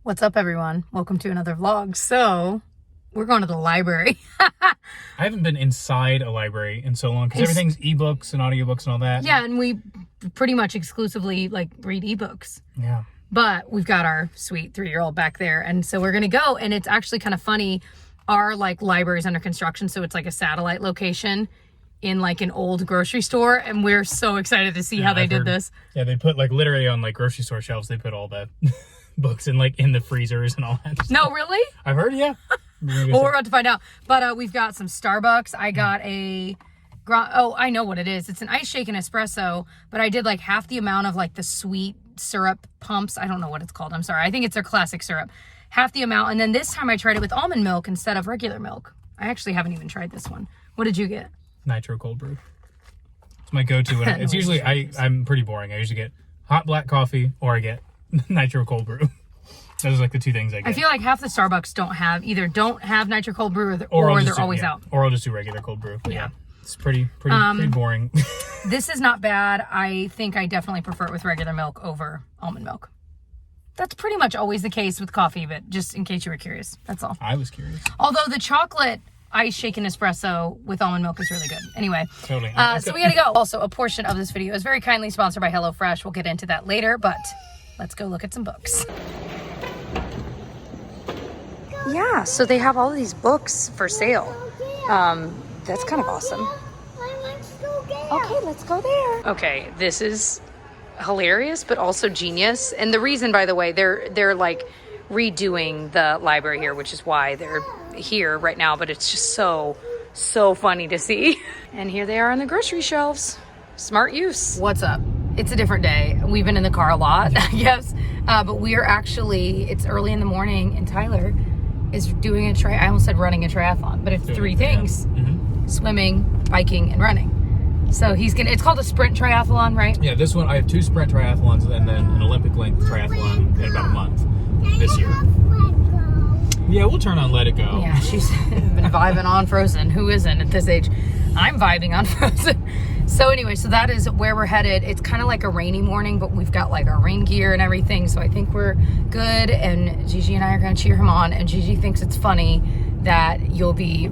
What's up, everyone? Welcome to another vlog. So, we're going to the library. I haven't been inside a library in so long because everything's ebooks and audiobooks and all that. Yeah, and we pretty much exclusively read ebooks. Yeah. But we've got our sweet 3-year-old back there, and so we're gonna go. And it's actually kind of funny. Our library's under construction, so it's like a satellite location in an old grocery store, and we're so excited to see how they did this. Yeah, they put literally on grocery store shelves. They put all the books in in the freezers and all that stuff. No, really? I've heard, yeah. Well, we're about to find out. But we've got some Starbucks. I got a I know what it is. It's an ice shaken espresso, but I did half the amount of the sweet syrup pumps. I don't know what it's called. I'm sorry. I think it's their classic syrup. Half the amount. And then this time I tried it with almond milk instead of regular milk. I actually haven't even tried this one. What did you get? Nitro cold brew. It's my go-to. It's usually, I'm pretty boring. I usually get hot black coffee or I get nitro cold brew. Those are the two things I get. I feel like half the Starbucks don't have nitro cold brew or they're always out. Or I'll just do regular cold brew. But yeah. It's pretty boring. This is not bad. I think I definitely prefer it with regular milk over almond milk. That's pretty much always the case with coffee, but just in case you were curious, that's all. I was curious. Although the chocolate ice shaken espresso with almond milk is really good. Anyway, totally. So we gotta go. Also, a portion of this video is very kindly sponsored by HelloFresh. We'll get into that later, but let's go look at some books. Yeah, so they have all of these books for sale. That's kind of awesome. Okay, let's go there. Okay, this is hilarious, but also genius. And the reason, by the way, they're redoing the library here, which is why they're here right now. But it's just so funny to see. And here they are on the grocery shelves. Smart use. What's up? It's a different day. We've been in the car a lot, I guess. But we are it's early in the morning, and Tyler is doing I almost said running a triathlon, but it's three things. Swimming, biking, and running. So it's called a sprint triathlon, right? Yeah, this one, I have 2 sprint triathlons and then an Olympic length triathlon in about a month this year. Yeah, we'll turn on Let It Go. Yeah, she's been vibing on Frozen. Who isn't at this age? I'm vibing on Frozen. So anyway, so that is where we're headed. It's kind of like a rainy morning, but we've got our rain gear and everything. So I think we're good. And Gigi and I are going to cheer him on. And Gigi thinks it's funny that you'll be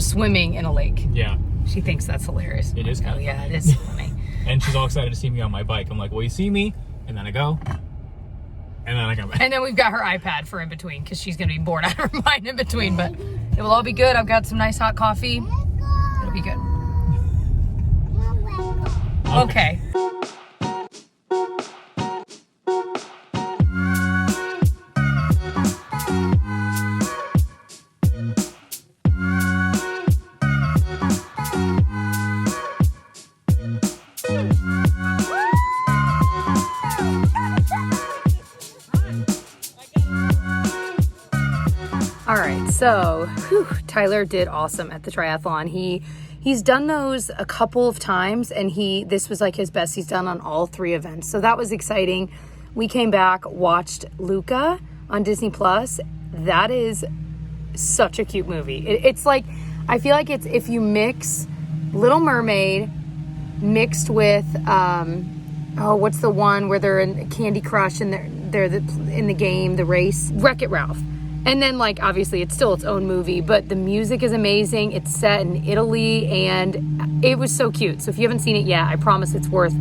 swimming in a lake. Yeah. She thinks that's hilarious. It is kind of funny. Yeah, it is funny. And she's all excited to see me on my bike. I'm like, well, you see me? And then I go. And then I come back. And then we've got her iPad for in between because she's going to be bored out of her mind in between. But it will all be good. I've got some nice hot coffee. It'll be good. Okay. All right, so Tyler did awesome at the triathlon. He's done those a couple of times, and this was his best he's done on all 3 events. So that was exciting. We came back, watched Luca on Disney Plus. That is such a cute movie. It's I feel like it's if you mix Little Mermaid mixed with what's the one where they're in Candy Crush and they're in the game, the race, Wreck-It Ralph. And then, obviously, it's still its own movie, but the music is amazing. It's set in Italy, and it was so cute. So if you haven't seen it yet, I promise it's worth,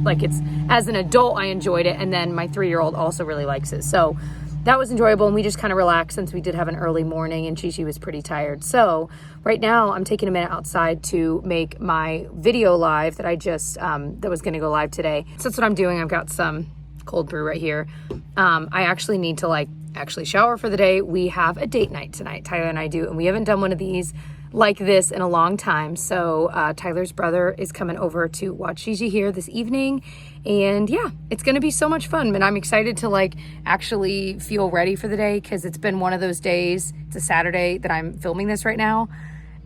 as an adult, I enjoyed it, and then my 3-year-old also really likes it. So that was enjoyable, and we just kind of relaxed since we did have an early morning, and Gigi was pretty tired. So right now, I'm taking a minute outside to make my video live that I just, that was going to go live today. So that's what I'm doing. I've got some cold brew right here. I actually need to, actually shower for the day. We have a date night tonight, Tyler and I do, and we haven't done one of these like this in a long time. So Tyler's brother is coming over to watch Gigi here this evening, and yeah, it's gonna be so much fun. And I'm excited to actually feel ready for the day, because it's been one of those days. It's a Saturday that I'm filming this right now,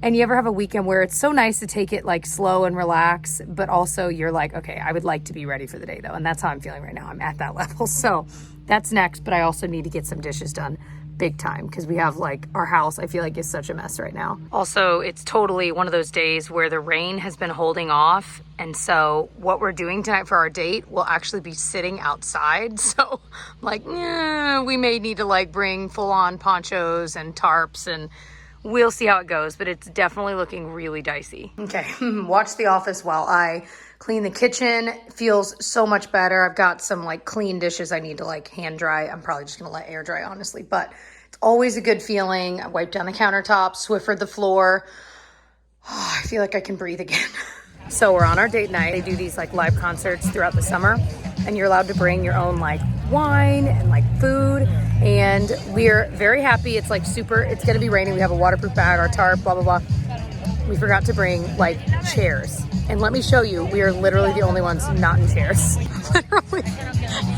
and you ever have a weekend where it's so nice to take it slow and relax, but also you're okay, I would like to be ready for the day though, and that's how I'm feeling right now. I'm at that level. So that's next, but I also need to get some dishes done big time because we have like our house, I feel like, is such a mess right now. Also, it's totally one of those days where the rain has been holding off. And so what we're doing tonight for our date will actually be sitting outside. So like, we may need to like bring full on ponchos and tarps, and we'll see how it goes, but it's definitely looking really dicey. Okay, watch The Office while I clean the kitchen. Feels so much better. I've got some like clean dishes I need to like hand dry. I'm probably just gonna let air dry, honestly, but it's always a good feeling. I wiped down the countertop, Swiffered the floor. Oh, I feel like I can breathe again. So we're on our date night. They do these like live concerts throughout the summer, and you're allowed to bring your own like wine and like food. And we're very happy. It's like it's gonna be raining. We have a waterproof bag, our tarp, blah, blah, blah. We forgot to bring like chairs. And let me show you, we are literally the only ones not in chairs. Literally,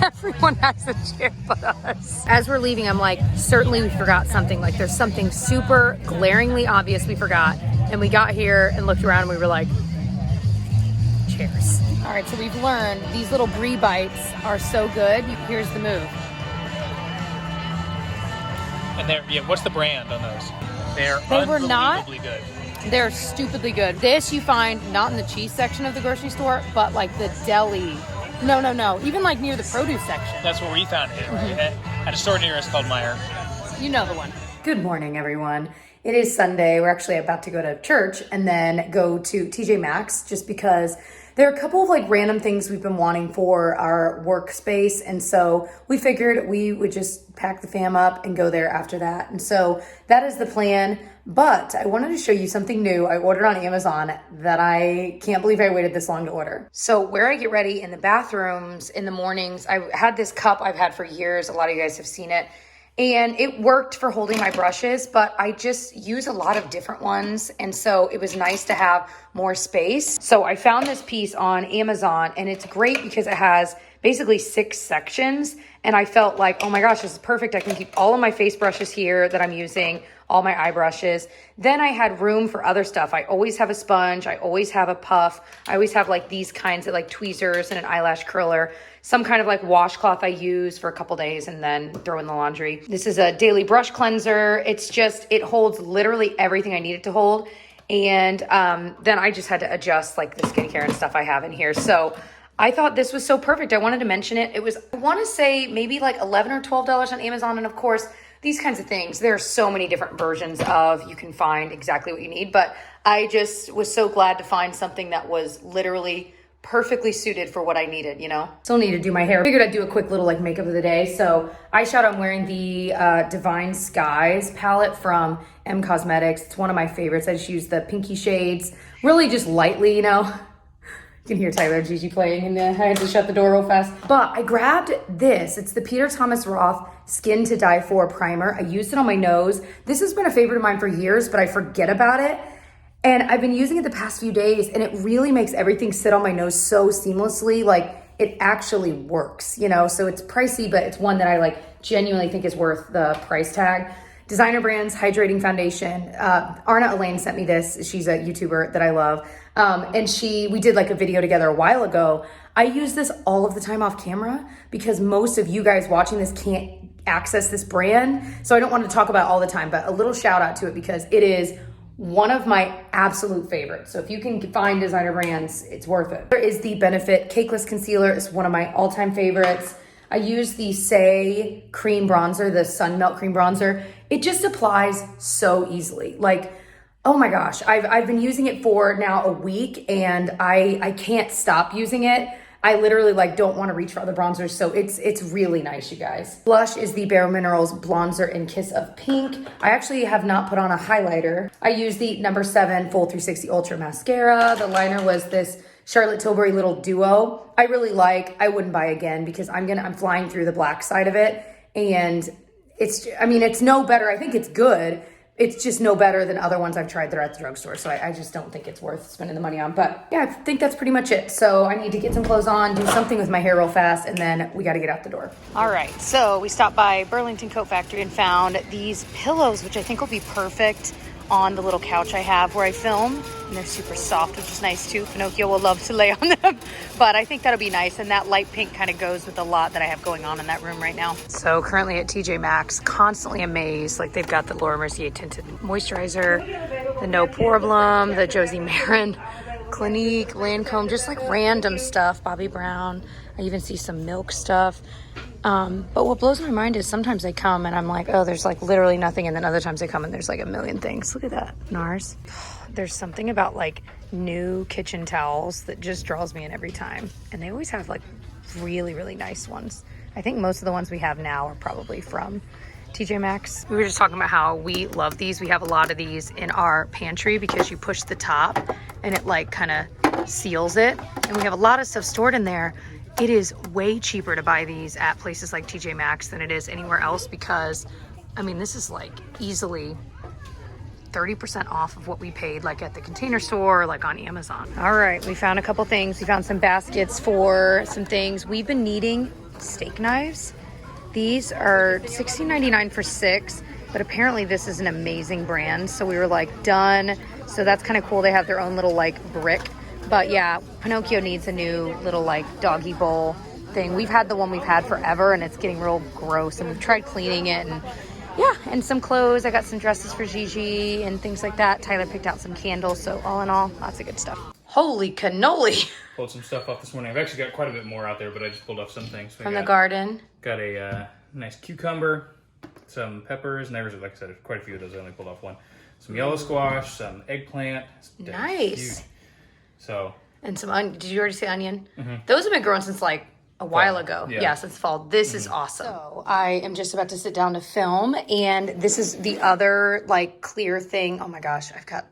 everyone has a chair but us. As we're leaving, I'm like, certainly we forgot something. Like there's something super glaringly obvious we forgot. And we got here and looked around and we were like, chairs. All right, so we've learned these little brie bites are so good. Here's the move. And what's the brand on those? They were not good. They're stupidly good. This you find not in the cheese section of the grocery store, but like the deli. No. Even like near the produce section. That's where we found it. At a store near us called Meyer. You know the one. Good morning, everyone. It is Sunday. We're actually about to go to church and then go to TJ Maxx just because there are a couple of like random things we've been wanting for our workspace. And so we figured we would just pack the fam up and go there after that. And so that is the plan. But I wanted to show you something new I ordered on Amazon that I can't believe I waited this long to order. So where I get ready in the bathrooms in the mornings, I had this cup I've had for years. A lot of you guys have seen it. And it worked for holding my brushes, but I just use a lot of different ones. And so it was nice to have more space. So I found this piece on Amazon, and it's great because it has basically 6 sections. And I felt like, oh my gosh, this is perfect. I can keep all of my face brushes here that I'm using, all my eye brushes. Then I had room for other stuff. I always have a sponge. I always have a puff. I always have like these kinds of like tweezers and an eyelash curler. Some kind of like washcloth I use for a couple days and then throw in the laundry. This is a daily brush cleanser. It holds literally everything I need it to hold. And then I just had to adjust like the skincare and stuff I have in here. So I thought this was so perfect. I wanted to mention it. It was, I want to say maybe like $11 or $12 on Amazon. And of course, these kinds of things, there are so many different versions of, you can find exactly what you need. But I just was so glad to find something that was literally perfectly suited for what I needed, you know? Still need to do my hair. Figured I'd do a quick little like makeup of the day. So eyeshadow, I'm wearing the Divine Skies palette from M Cosmetics. It's one of my favorites. I just use the pinky shades, really just lightly, you know? You can hear Tyler and Gigi playing, and then I had to shut the door real fast. But I grabbed this. It's the Peter Thomas Roth Skin to Die For primer. I used it on my nose. This has been a favorite of mine for years, but I forget about it. And I've been using it the past few days, and it really makes everything sit on my nose so seamlessly. Like, it actually works, you know? So it's pricey, but it's one that I like genuinely think is worth the price tag. Designer Brands Hydrating Foundation. Arna Elaine sent me this. She's a YouTuber that I love. And we did like a video together a while ago. I use this all of the time off camera because most of you guys watching this can't access this brand. So I don't want to talk about it all the time, but a little shout out to it because it is one of my absolute favorites. So if you can find Designer Brands, it's worth it. There is the Benefit Cakeless Concealer. It's one of my all-time favorites. I use the Say Cream Bronzer, the Sun Melt Cream Bronzer. It just applies so easily. Like, oh my gosh, I've been using it for now a week and I can't stop using it. I literally like don't want to reach for other bronzers, so it's really nice, you guys. Blush is the Bare Minerals Blonzer in Kiss of Pink. I actually have not put on a highlighter. I use the number 7 Full 360 Ultra Mascara. The liner was this Charlotte Tilbury Little Duo. I really like, I wouldn't buy again because I'm flying through the black side of it. And it's no better. I think it's good. It's just no better than other ones I've tried that are at the drugstore. So I just don't think it's worth spending the money on. But yeah, I think that's pretty much it. So I need to get some clothes on, do something with my hair real fast, and then we got to get out the door. All right. So we stopped by Burlington Coat Factory and found these pillows, which I think will be perfect on the little couch I have where I film, and they're super soft, which is nice too. Pinocchio will love to lay on them, but I think that'll be nice, and that light pink kind of goes with a lot that I have going on in that room right now. So currently at TJ Maxx, constantly amazed. Like they've got the Laura Mercier tinted moisturizer, the No Problem, the Josie Marin, Clinique, Lancome, just like random stuff, Bobbi Brown. I even see some Milk stuff. But what blows my mind is sometimes they come and I'm like, oh, there's like literally nothing. And then other times they come and there's like a million things. Look at that, NARS. There's something about like new kitchen towels that just draws me in every time. And they always have like really, really nice ones. I think most of the ones we have now are probably from TJ Maxx. We were just talking about how we love these. We have a lot of these in our pantry because you push the top and it like kind of seals it. And we have a lot of stuff stored in there. It is way cheaper to buy these at places like TJ Maxx than it is anywhere else because, I mean, this is like easily 30% off of what we paid like at the Container Store or like on Amazon. All right, we found a couple things. We found some baskets for some things. We've been needing steak knives. These are $16.99 for 6, but apparently this is an amazing brand. So we were like, done. So that's kind of cool. They have their own little like brick. But yeah, Pinocchio needs a new little like doggy bowl thing. We've had the one we've had forever and it's getting real gross and we've tried cleaning it and yeah, and some clothes. I got some dresses for Gigi and things like that. Tyler picked out some candles. So all in all, lots of good stuff. Holy cannoli. Pulled some stuff off this morning. I've actually got quite a bit more out there, but I just pulled off some things. From the garden. Got a nice cucumber, some peppers, and there's, like I said, quite a few of those. I only pulled off one. Some yellow squash, some eggplant. Nice. Huge. So. And some onion. Did you already say onion? Mm-hmm. Those have been growing since like a while ago. Yeah, since fall. This is awesome. So I am just about to sit down to film, and this is the other like clear thing. Oh my gosh, I've got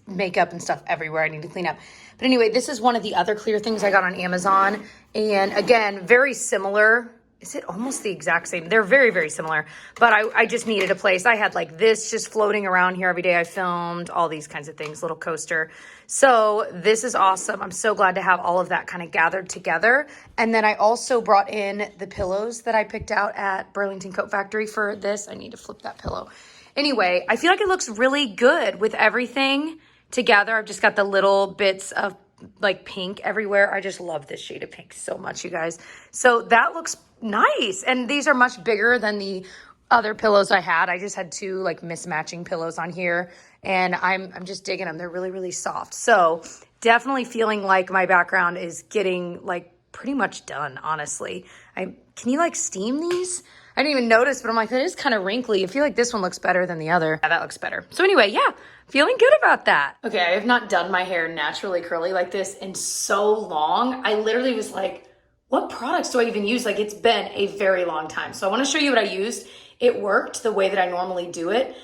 makeup and stuff everywhere I need to clean up. But anyway, this is one of the other clear things I got on Amazon. And again, very similar. Is it almost the exact same? They're very, very similar. But I just needed a place. I had like this just floating around here every day. I filmed all these kinds of things, little coaster. So this is awesome. I'm so glad to have all of that kind of gathered together. And then I also brought in the pillows that I picked out at Burlington Coat Factory for this. I need to flip that pillow. Anyway, I feel like it looks really good with everything together. I've just got the little bits of like pink everywhere. I just love this shade of pink so much, you guys. So that looks nice. And these are much bigger than the other pillows I had. I just had two like mismatching pillows on here and I'm just digging them. They're really, really soft. So definitely feeling like my background is getting like pretty much done, honestly. Can you like steam these? I didn't even notice, but I'm like, that is kind of wrinkly. I feel like this one looks better than the other. Yeah, that looks better. So anyway, yeah, feeling good about that. Okay, I have not done my hair naturally curly like this in so long. I literally was like, what products do I even use? Like, it's been a very long time. So I want to show you what I used. It worked the way that I normally do it.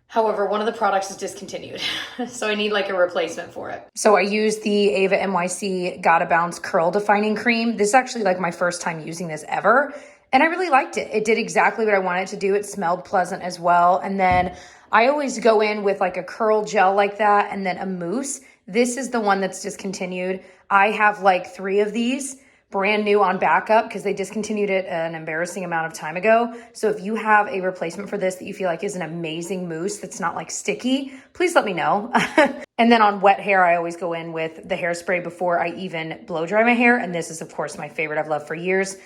However, one of the products is discontinued. So I need like a replacement for it. So I used the Ava NYC Gotta Bounce Curl Defining Cream. This is actually like my first time using this ever. And I really liked it. It did exactly what I wanted it to do. It smelled pleasant as well. And then I always go in with like a curl gel like that and then a mousse. This is the one that's discontinued. I have like 3 of these brand new on backup because they discontinued it an embarrassing amount of time ago. So if you have a replacement for this that you feel like is an amazing mousse that's not like sticky, please let me know. And then on wet hair, I always go in with the hairspray before I even blow dry my hair. And this is of course my favorite I've loved for years.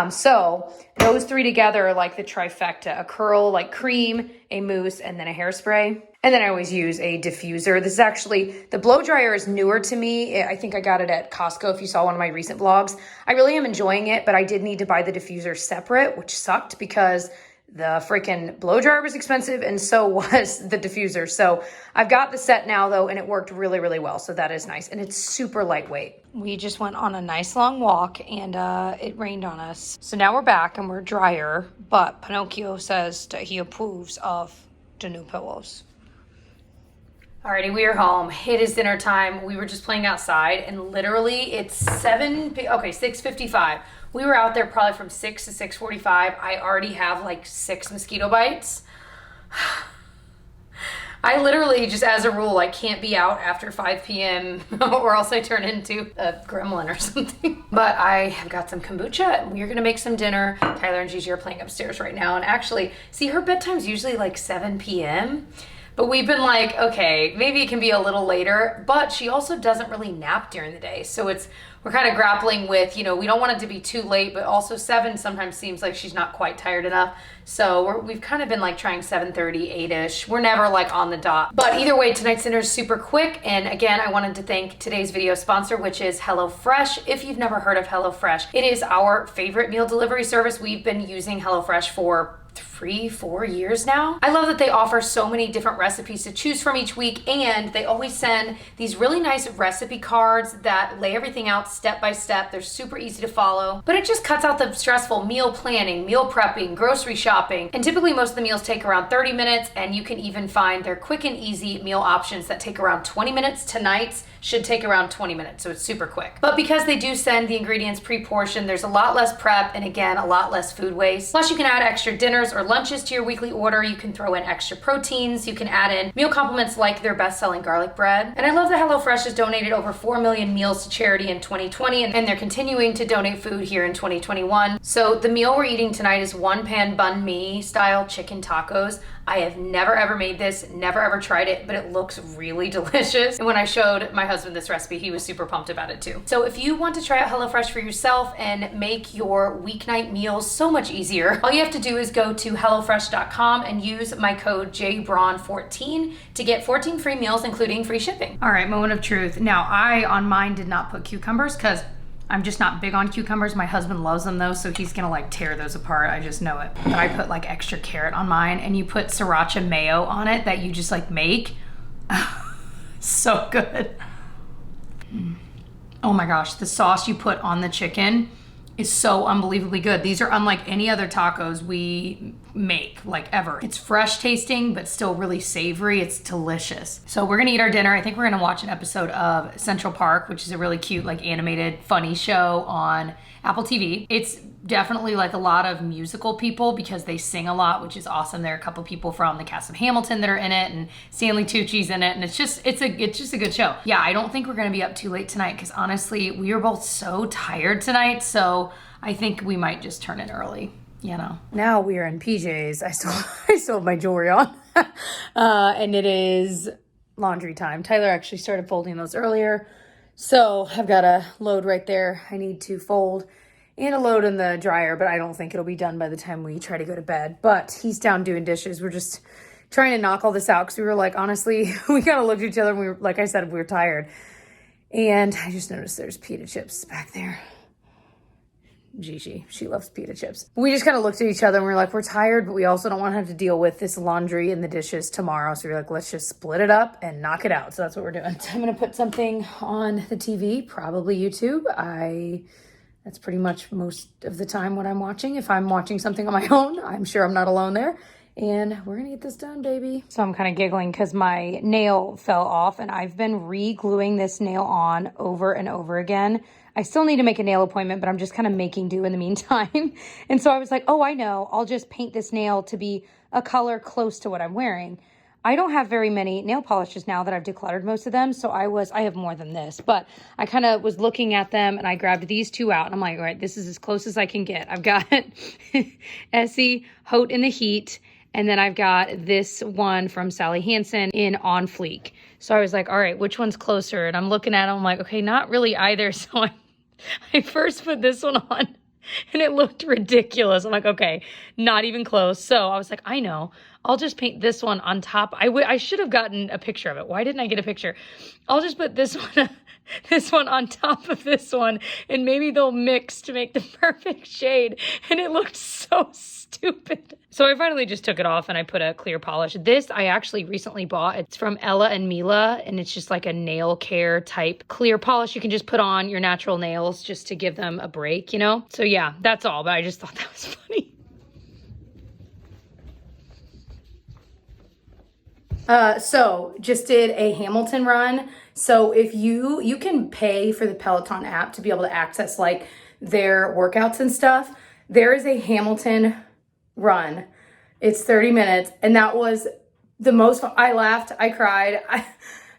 So those 3 together are like the trifecta, a curl, like cream, a mousse, and then a hairspray. And then I always use a diffuser. This is actually, the blow dryer is newer to me. I think I got it at Costco if you saw one of my recent vlogs. I really am enjoying it, but I did need to buy the diffuser separate, which sucked because the freaking blow dryer was expensive and so was the diffuser. So I've got the set now though, and it worked really, really well. So that is nice. And it's super lightweight. We just went on a nice long walk and it rained on us. So now we're back and we're drier, but Pinocchio says that he approves of the new pillows. Alrighty, we are home. It is dinner time. We were just playing outside and literally it's 6:55. We were out there probably from 6 to 6:45. I already have like 6 mosquito bites. I literally just as a rule, I can't be out after 5 p.m. or else I turn into a gremlin or something. But I have got some kombucha and we're gonna make some dinner. Tyler and Gigi are playing upstairs right now. And actually, see, her bedtime's usually like 7 p.m. But we've been like, okay, maybe it can be a little later, but she also doesn't really nap during the day. So we're kind of grappling with, you know, we don't want it to be too late, but also 7 sometimes seems like she's not quite tired enough. So we've kind of been like trying 7:30, 8-ish. We're never like on the dot. But either way, tonight's dinner is super quick. And again, I wanted to thank today's video sponsor, which is HelloFresh. If you've never heard of HelloFresh, it is our favorite meal delivery service. We've been using HelloFresh for 3-4 years now. I love that they offer so many different recipes to choose from each week, and they always send these really nice recipe cards that lay everything out step by step. They're super easy to follow, but it just cuts out the stressful meal planning, meal prepping, grocery shopping, and typically most of the meals take around 30 minutes, and you can even find their quick and easy meal options that take around 20 minutes. Tonight's should take around 20 minutes, so it's super quick. But because they do send the ingredients pre-portioned, there's a lot less prep, and again, a lot less food waste. Plus, you can add extra dinners or lunches to your weekly order. You can throw in extra proteins. You can add in meal complements like their best-selling garlic bread. And I love that HelloFresh has donated over 4 million meals to charity in 2020, and they're continuing to donate food here in 2021. So the meal we're eating tonight is one-pan banh mi style chicken tacos. I have never ever made this, never ever tried it, but it looks really delicious. And when I showed my husband this recipe, he was super pumped about it too. So if you want to try out HelloFresh for yourself and make your weeknight meals so much easier, all you have to do is go to HelloFresh.com and use my code JBraun14 to get 14 free meals, including free shipping. All right, moment of truth. Now, I on mine did not put cucumbers because I'm just not big on cucumbers. My husband loves them though, so he's gonna like tear those apart. I just know it. But I put like extra carrot on mine, and you put sriracha mayo on it that you just like make. So good. Oh my gosh, the sauce you put on the chicken is so unbelievably good. These are unlike any other tacos we make, like ever. It's fresh tasting, but still really savory. It's delicious. So we're gonna eat our dinner. I think we're gonna watch an episode of Central Park, which is a really cute, like animated, funny show on Apple TV. It's definitely like a lot of musical people because they sing a lot, which is awesome. There are a couple people from the cast of Hamilton that are in it, and Stanley Tucci's in it, and it's just a good show. Yeah, I don't think we're gonna be up too late tonight because honestly, we are both so tired tonight, so I think we might just turn it early, you know. Now we are in PJs. I still have my jewelry on. And it is laundry time. Tyler actually started folding those earlier. So I've got a load right there I need to fold and a load in the dryer, but I don't think it'll be done by the time we try to go to bed. But he's down doing dishes. We're just trying to knock all this out because we were like, honestly, we kind of looked at each other and we were, like I said, we were tired. And I just noticed there's pita chips back there. Gigi, she loves pita chips. We just kind of looked at each other and we were like, we're tired, but we also don't want to have to deal with this laundry and the dishes tomorrow. So we're like, let's just split it up and knock it out. So that's what we're doing. I'm going to put something on the TV, probably YouTube. That's pretty much most of the time what I'm watching. If I'm watching something on my own, I'm sure I'm not alone there. And we're gonna get this done, baby. So I'm kind of giggling because my nail fell off and I've been re-gluing this nail on over and over again. I still need to make a nail appointment, but I'm just kind of making do in the meantime. And so I was like, oh, I know, I'll just paint this nail to be a color close to what I'm wearing. I don't have very many nail polishes now that I've decluttered most of them. So I have more than this, but I kind of was looking at them and I grabbed these two out and I'm like, all right, this is as close as I can get. I've got Essie, Haute in the Heat. And then I've got this one from Sally Hansen in On Fleek. So I was like, all right, which one's closer? And I'm looking at them, I'm like, okay, not really either. So I first put this one on and it looked ridiculous. I'm like, okay, not even close. So I was like, I know, I'll just paint this one on top. I should have gotten a picture of it. Why didn't I get a picture? I'll just put this one on top of this one and maybe they'll mix to make the perfect shade. And it looked so stupid. So I finally just took it off and I put a clear polish. This I actually recently bought. It's from Ella and Mila and it's just like a nail care type clear polish you can just put on your natural nails just to give them a break, you know? So yeah, that's all, but I just thought that was funny. So just did a Hamilton run. So if you can pay for the Peloton app to be able to access like their workouts and stuff. There is a Hamilton run. It's 30 minutes. And that was the most fun. I laughed. I cried.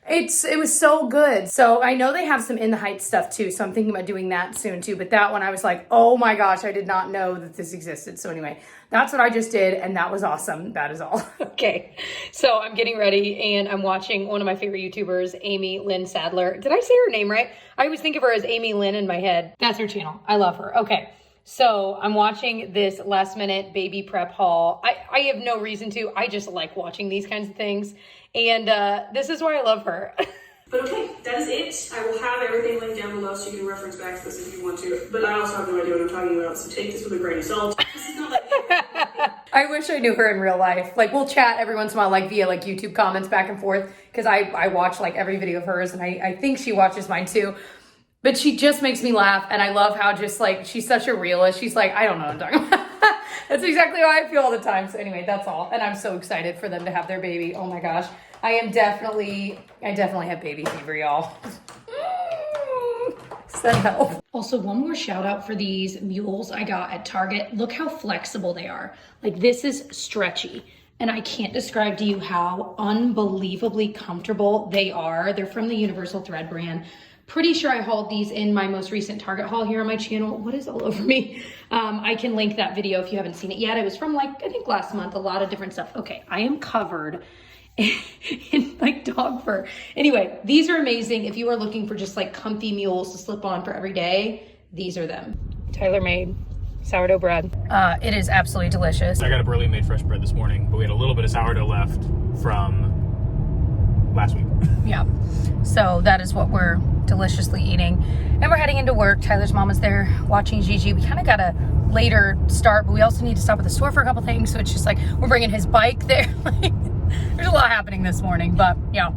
It was so good. So I know they have some in the height stuff too. So I'm thinking about doing that soon too. But that one I was like, oh my gosh, I did not know that this existed. So anyway, that's what I just did. And that was awesome. That is all. Okay. So I'm getting ready and I'm watching one of my favorite YouTubers, Amy Lynn Sadler. Did I say her name right? I always think of her as Amy Lynn in my head. That's her channel. I love her. Okay. So I'm watching this last minute baby prep haul. I have no reason to. I just like watching these kinds of things. And this is why I love her. But okay, that is it. I will have everything linked down below so you can reference back to this if you want to. But I also have no idea what I'm talking about, so take this with a grain of salt. This is not like I wish I knew her in real life. Like, we'll chat every once in a while, like via like YouTube comments back and forth, because I watch like every video of hers, and I think she watches mine too. But she just makes me laugh, and I love how just like, she's such a realist. She's like, I don't know what I'm talking about. That's exactly how I feel all the time. So anyway, that's all. And I'm so excited for them to have their baby. Oh my gosh. I definitely have baby fever, y'all. Send help. Also, one more shout out for these mules I got at Target. Look how flexible they are. Like, this is stretchy. And I can't describe to you how unbelievably comfortable they are. They're from the Universal Thread brand. Pretty sure I hauled these in my most recent Target haul here on my channel. What is all over me? I can link that video if you haven't seen it yet. It was from like, I think last month, a lot of different stuff. Okay, I am covered in like dog fur. Anyway, these are amazing. If you are looking for just like comfy mules to slip on for every day, these are them. Tyler made sourdough bread. It is absolutely delicious. I got a Berlin made fresh bread this morning, but we had a little bit of sourdough left from last week. Yeah, so that is what we're deliciously eating. And we're heading into work. Tyler's mom is there watching Gigi. We kind of got a later start, but we also need to stop at the store for a couple things. So it's just like, we're bringing his bike there. Like, there's a lot happening this morning, but yeah,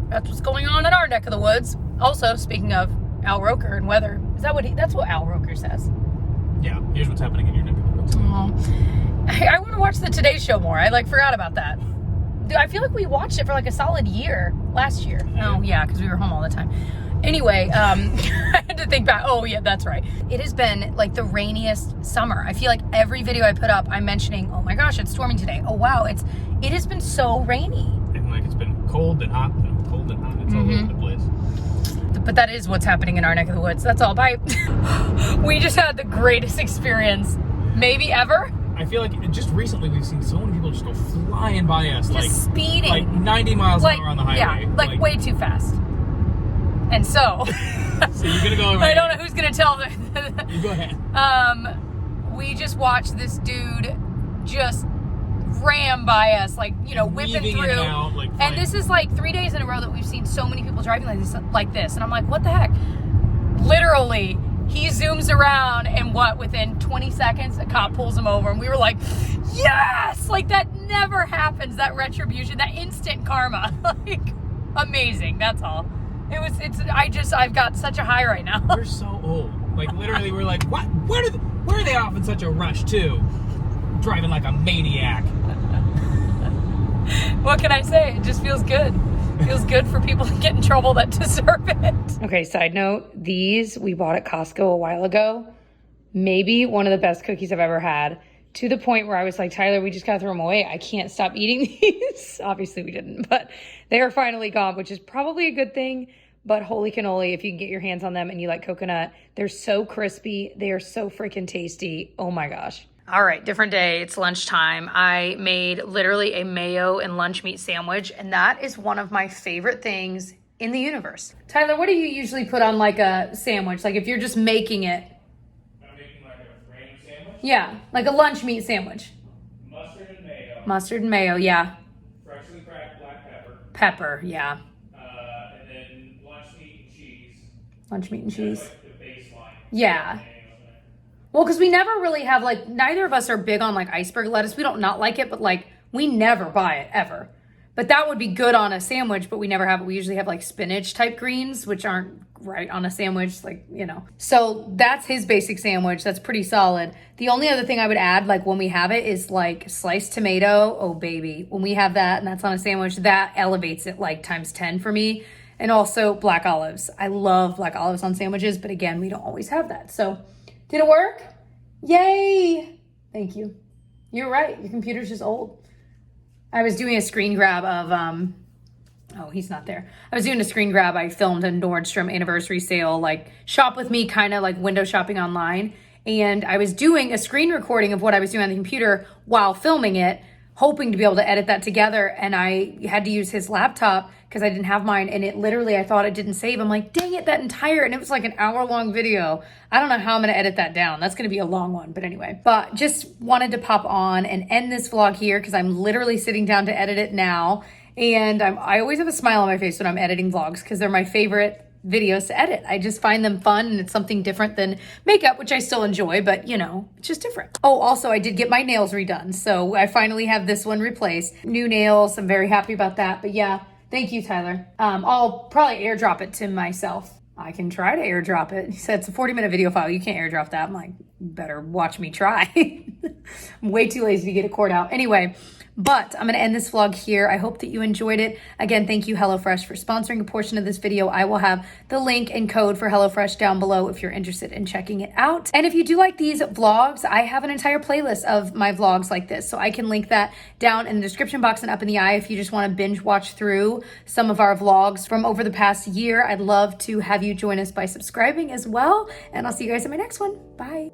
that's what's going on in our neck of the woods. Also, speaking of Al Roker and weather, that's what Al Roker says. Yeah, here's what's happening in your neck of the woods. I want to watch the Today Show more. I like forgot about that. Dude, I feel like we watched it for like a solid year last year. Oh yeah, because we were home all the time. Anyway, I had to think back. Oh yeah, that's right. It has been like the rainiest summer. I feel like every video I put up, I'm mentioning, oh my gosh, it's storming today. Oh wow, it has been so rainy. And like, it's been cold and hot and cold and hot. It's all over the place. But that is what's happening in our neck of the woods. That's all. Bye. We just had the greatest experience maybe ever. I feel like just recently we've seen so many people just go flying by us, just like speeding, like 90 miles an hour on the highway. Yeah, like way too fast. And so, so you're gonna go. I don't know who's gonna tell them. You go ahead. We just watched this dude just ram by us, like, you know, whipping Weaving through. in and out, like, and this is like 3 days in a row that we've seen so many people driving like this. And I'm like, what the heck? Literally, he zooms around and within 20 seconds, a cop pulls him over. And we were like, yes! Like, that never happens. That retribution, that instant karma. Like, amazing. That's all. I've got such a high right now. We're so old. Like, literally, we're like, what? Where are they off in such a rush, too? Driving like a maniac. What can I say? It just feels good. Feels good for people to get in trouble that deserve it. Okay, side note, these we bought at Costco a while ago. Maybe one of the best cookies I've ever had. To the point where I was like, Tyler, we just gotta throw them away. I can't stop eating these. Obviously we didn't, but they are finally gone, which is probably a good thing. But holy cannoli, if you can get your hands on them and you like coconut, they're so crispy. They are so freaking tasty. Oh my gosh. All right, different day. It's lunchtime. I made literally a mayo and lunch meat sandwich, and that is one of my favorite things in the universe. Tyler, what do you usually put on like a sandwich? Like if you're just making it? I'm making like a frame sandwich. Yeah, like a lunch meat sandwich. Mustard and mayo. Mustard and mayo, yeah. Freshly cracked black pepper. Pepper, yeah. And then lunch meat and cheese. Lunch meat and cheese. That's like the baseline. Yeah. Well, because we never really have, like, neither of us are big on, like, iceberg lettuce. We don't not like it, but, like, we never buy it, ever. But that would be good on a sandwich, but we never have it. We usually have, like, spinach-type greens, which aren't right on a sandwich, like, you know. So that's his basic sandwich. That's pretty solid. The only other thing I would add, like, when we have it is, like, sliced tomato. Oh, baby. When we have that and that's on a sandwich, that elevates it, like, times 10 for me. And also black olives. I love black olives on sandwiches, but, again, we don't always have that. So... did it work? Yay! Thank you. You're right. Your computer's just old. I was doing a screen grab of Oh, he's not there. I was doing a screen grab. I filmed a Nordstrom anniversary sale, like shop with me, kind of like window shopping online. And I was doing a screen recording of what I was doing on the computer while filming it, hoping to be able to edit that together. And I had to use his laptop because I didn't have mine. And it literally, I thought it didn't save. I'm like, dang it, that entire, and it was like an hour-long video. I don't know how I'm gonna edit that down. That's gonna be a long one, but anyway. But just wanted to pop on and end this vlog here because I'm literally sitting down to edit it now. And I always have a smile on my face when I'm editing vlogs because they're my favorite videos to edit. I just find them fun and it's something different than makeup, which I still enjoy, but you know, it's just different. Oh, also I did get my nails redone. So I finally have this one replaced. New nails, I'm very happy about that. But yeah, thank you, Tyler. I'll probably airdrop it to myself. I can try to airdrop it. He said it's a 40-minute video file. You can't airdrop that. I'm like, better watch me try. I'm way too lazy to get a cord out. Anyway, but I'm going to end this vlog here. I hope that you enjoyed it. Again, thank you HelloFresh for sponsoring a portion of this video. I will have the link and code for HelloFresh down below if you're interested in checking it out. And if you do like these vlogs, I have an entire playlist of my vlogs like this. So I can link that down in the description box and up in the eye if you just want to binge watch through some of our vlogs from over the past year. I'd love to have you join us by subscribing as well. And I'll see you guys in my next one. Bye.